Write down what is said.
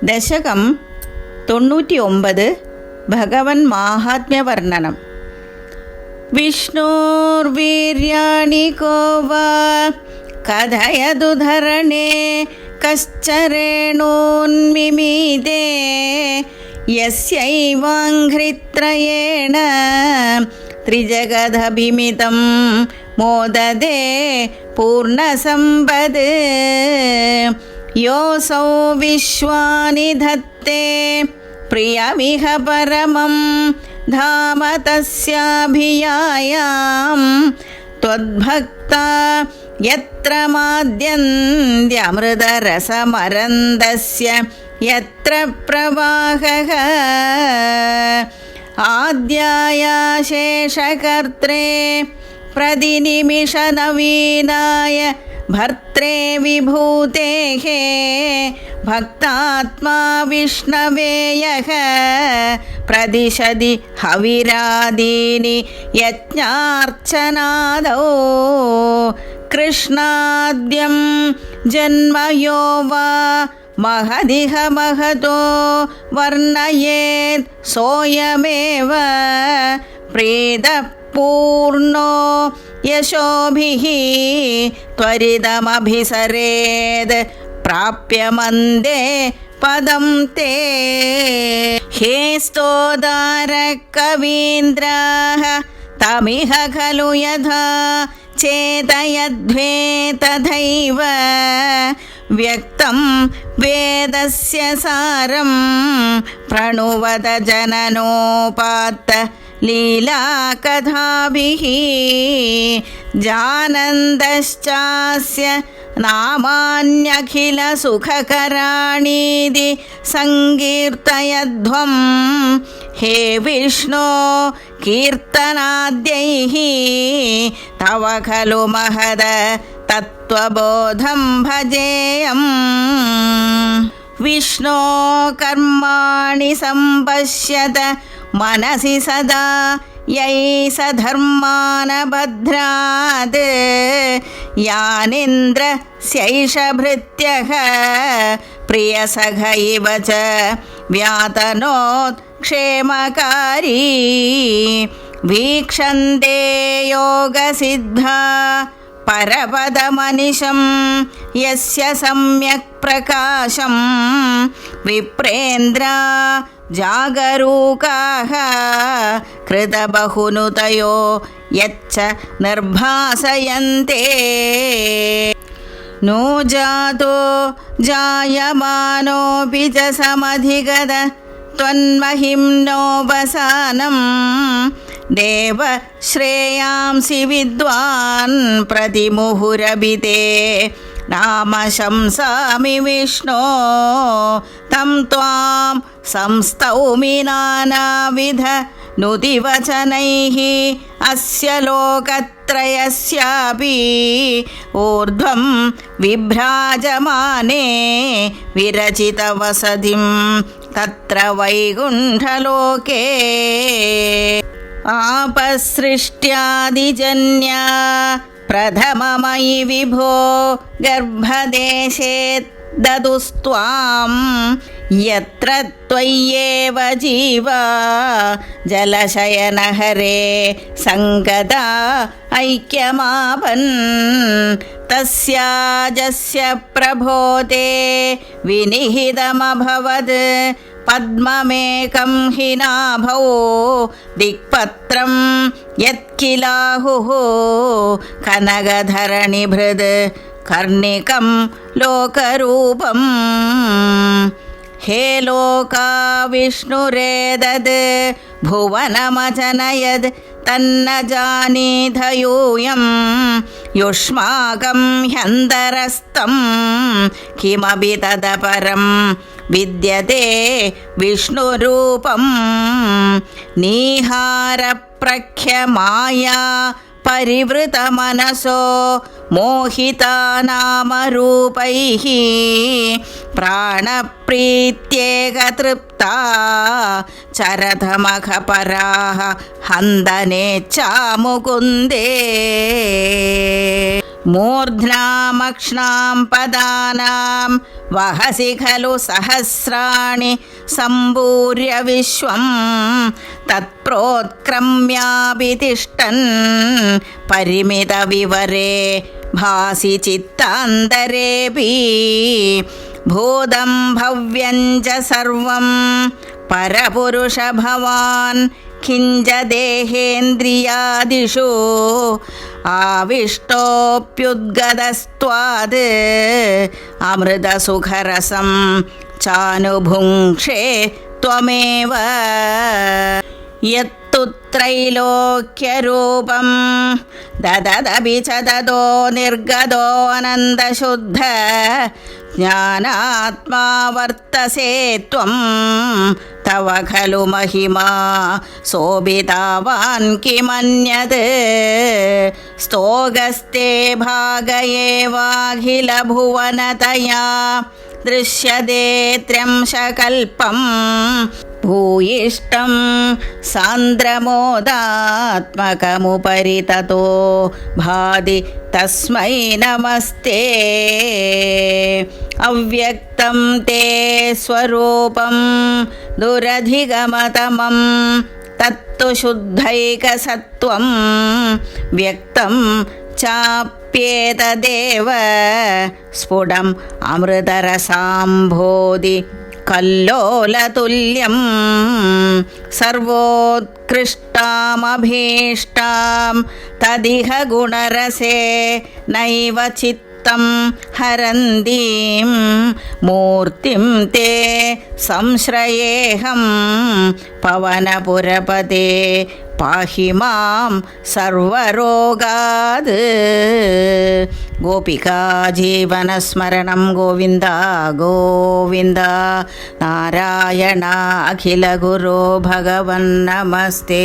ദശകം 99 ഭഗവൻ മാഹാത്മ്യവർണ്ണനം. വിഷ്ണോർവീര്യാണി കോ വാ കഥയതു ധരണേ കശ്ചരേണോന്മിമീതേ യസ്യൈവാംഘ്രിത്രയേണ ത്രിജഗദഭിമിതം മോദദേ പൂർണ്ണസമ്പദ് യോസൗ വിശ്വാനി ധത്തേ പ്രിയമിഹ പരമം ധാമ തസ്യാഭിയായാം ത്വദ്ഭക്താ യത്ര മാദ്യന്ത്യമൃതരസമരന്ദസ്യ യത്ര പ്രവാഹഃ ആദ്യായ ശേഷകർത്രേ പ്രതിനിമിഷനവീനായ ഭർത്രേ വിഭൂതേഃ ഭക്താത്മാ വിഷ്ണവേ യഃ പ്രതിശതി ഹവിരാദീനി യജ്ഞാർച്ചനാദോ കൃഷ്ണാദ്യം ജന്മയോ വാ മഹദിഹ മഹതോ വർണ്ണയേത് സോയമേവ പ്രീതപൂർണോ യശോഭിഃ ത്വരിതമഭിസരേത് പ്രാപ്യമന്ദേ പദം തേ. ഹേ സ്തോദാരകവീന്ദ്രാഃ തമിഹ ഖലു യഥാ ചേതയധ്വേ തഥൈവ വ്യക്തം വേദസ്യ സാരം പ്രണുവത ജനനോപാത്ത ലീലാകഥാഭിഃ ജാനന്തശ്ചാസ്യ നാമാന്യഖില സുഖകരാണീതി സങ്കീർത്തയധ്വം. ഹേ വിഷ്ണോ കീർത്തനാദ്യൈഃ തവ ഖലു മഹദ തത്വബോധം ഭജേയം. വിഷ്ണോ കർമാണി സംപശ്യത മനസി സദാ യൈ സധർമാനഭദ്രാത് യാനേന്ദ്രസ്യൈഷ ഭൃത്യഃ പ്രിയസഖ ഇവ ച വ്യാതനോത് ക്ഷേമകാരീ. വീക്ഷന്തേ യോഗസിദ്ധാ പരപദമനിശം യസ്യ സമ്യക് പ്രകാശം വിപ്രേന്ദ്രാ ജാഗരൂകാഃ കൃതബഹുനുതയോ യച്ഛ നിർഭാസയന്തെ. നോ ജാതോ ജായമാനോപി ച സമധിഗത ത്വന്മഹിംനോപസാനം ദേവ ശ്രേയാംസി വിദ്വാൻ പ്രതിമുഹുരഭിതേ നാമശംസാമി വിഷ്ണോ തം ത്വാം സംസ്തൗമി നാനാവിധ നുതിവചനൈഃ അസ്യ ലോകത്രയസ്യാപി ഊർധ്വം വിഭ്രാജമാനേ വിരചിതവസതിം തത്ര വൈകുണ്ഠലോകേ. ആപസൃഷ്ട്യാദിജന്യാ പ്രഥമമയി വിഭോ ഗർഭദേശേ ദദുസ്ത്വാം യത്ര ത്വയ്യേവ ജീവാ ജലശയനഹരേ സംഗതാ ഐക്യമാപൻ. തസ്യാജസ്യ പ്രഭോതേ വിനിഹിതമഭവത് പദ്മമേകം ഹി നാഭോ ദിക്പത്രം യത്കിലാഹുഃ കനകധരണിഭൃത് കർണികം ലോകരൂപം. ഹേ ലോകാ വിഷ്ണുരേതത് ഭുവനമജനയത് തന്ന ജാനീധ യൂയം യുഷ്മാകം ഹ്യന്തരസ്തം കിമപി തദപരം വിദ്യത്തെ വിഷ്ണുരൂപം. നീഹാരപ്രഖ്യമായാ പരിവൃതമനസോ മോഹിതാ നാമരൂപൈഃ പ്രാണപ്രീത്യേകതൃപ്താ ചരതമഖപരാഃ ഹന്തനേച്ഛാ മുകുന്ദേ മൂർധ്നാമക്ഷ്ണാം പദാനാം വഹസി ഖലു സഹസ്രാണി സംപൂര്യ വിശ്വം തത്പ്രോത്ക്രമ്യാപി തിഷ്ഠൻ പരിമിത വിവരേ ഭാസി ചിത്താന്തരേപി ഭൂതം ഭവ്യം ച സർവം പരപുരുഷ ഭവാൻ കിഞ്ച ദേഹേന്ദ്രിയാദിഷു ആവിഷ്ടോപ്യുദ്ഗതസ്ത്വാത് അമൃതസുഖരസം ചാനുഭുങ്ക്ഷേ ത്വമേവ യത്തു ത്രൈലോക്യരൂപം ദദദപി ച തതോ നിർഗതോऽനന്തശുദ്ധ ജ്ഞാനാത്മാ വർത്തസേ ത്വം തവ ഖലു മഹിമാ ശോഭിതാവാൻ കിമന്യത് സ്തോകസ്തേ ഭാഗയേവാഖില ഭുവനതയാ ദൃശ്യതേ ത്ര്യംശകൽപം ഭൂയിഷ്ടം സാന്ദ്രമോദാത്മകമുപരി തതോ ഭാതി തസ്മൈ നമസ്തേ അവ്യക്തം തേ സ്വരൂപം ദുരധിഗമതമം തത്തു ശുദ്ധൈകസത്വം വ്യക്തം ചാപ്യേതദേവ സ്ഫുടം അമൃതരസാംഭോധി കല്ലോലതുല്യം സർവോത്കൃഷ്ടാമഭീഷ്ടാം തദിഹ ഗുണരസേ നൈവ ചിത്തം ഹരന്തീം മൂർത്തിം തേ സംശ്രയേഹം പവനപുരപതേ പാഹി മാം സർവരോഗാത്. ഗോപികാ ജീവനസ്മരണം ഗോവിന്ദ ഗോവിന്ദ. നാരായണ അഖില ഗുരോ ഭഗവൻ നമസ്തേ.